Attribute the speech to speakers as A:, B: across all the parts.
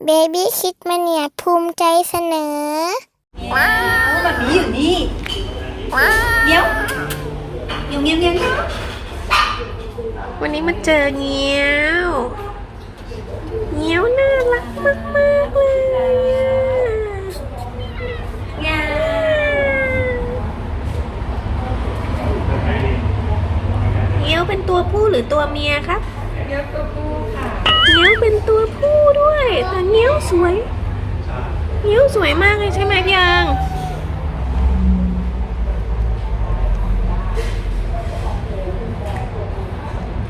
A: เบบี้คิดมาเนี่ยภูมิใจเสนอว้าว
B: แบบนี้อยู่นี่
A: ว้าว
B: เดี๋ยวอยู่เงี้ย
A: วันนี้มาเจอเงี้ยวเงี้ยวน่ารักมากๆเลย
B: เงี้ย
A: เงี้ยวเป็นตัวผู้หรือตัวเมียครับ
B: เงี้ยตัวผู้ค่ะ
A: เงี้ยวเป็นตัวผู้ด้วยแต่เงี้ยวสวยเงี้ยวสวยมากเลยใช่ไหมพี่อัง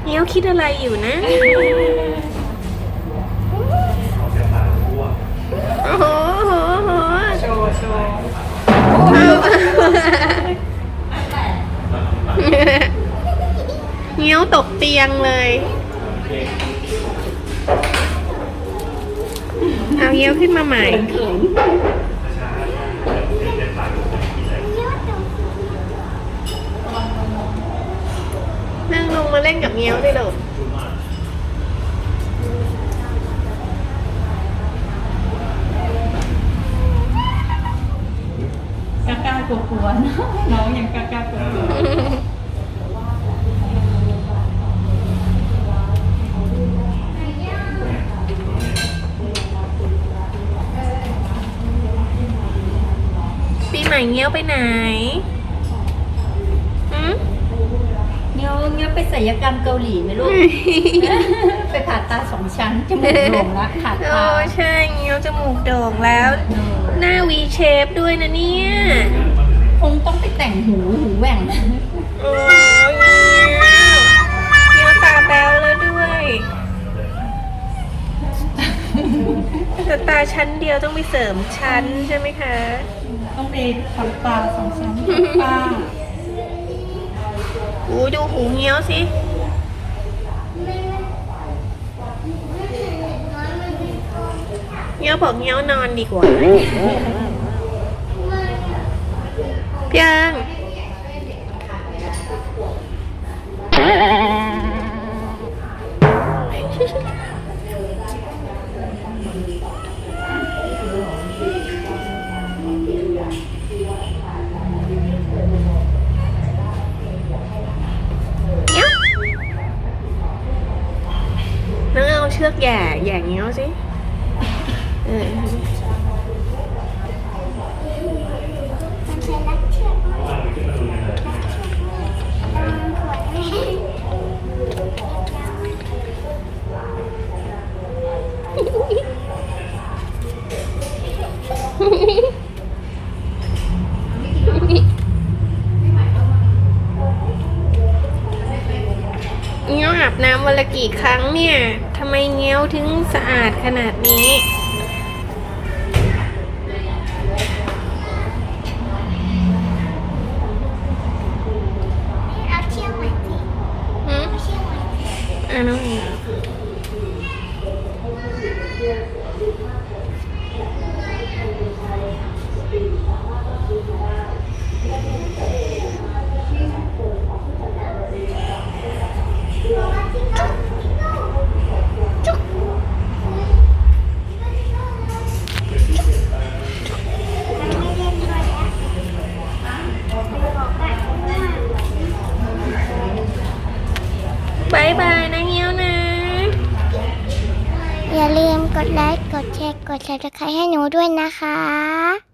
A: เงี้ยวคิดอะไรอยู่นะโอ้โห
B: โชว์
A: เงี้ยวตกเตียงเลยเอาเงี้ยวขึ้นมาใหม่นั่งลงมาเล่นกับเงี้ยวได้หรอ
B: กล้ากลัวๆน้องยังกล้ากลัว
A: ปีใหม่เงี้ยวไปไหน
B: เงี้ยไปศัลยกรรมเกาหลีไหมลูกไปผ่าตา2 ชั้นจมูกโด่งแล้วขาดตา
A: ใช่เงี้ยวจมูกโด่งแล้วหน้าวีเชฟด้วยนะเนี่ย
B: คงต้องไปแต่งหูแหว่ง
A: โอ้ยเงี้ยวตาแบ๊วแล้วด้วยแต่ตาชั้นเดียวต้องไปเสริมชั้นใช่ไหมคะ
B: ต้องไปทำตา2 ชั้นป้า
A: ดูหูเงี้ยวสิเงี้ยวบอกเงี้ยวนอนดีกว่าเพียงน้องเอาเชือกแย่เงี้ยวสิเงี้ยวอาบน้ำวันละกี่ครั้งเนี่ยทำไมเงี้ยวถึงสะอาดขนาดนี้เอาเชือกมาสิเอาเชือกมาสิน้องเองบายบายนะเงี้ยวนะอย่าลืมกดไลค์กดแชร์กด Subscribe ให้หนูด้วยนะคะ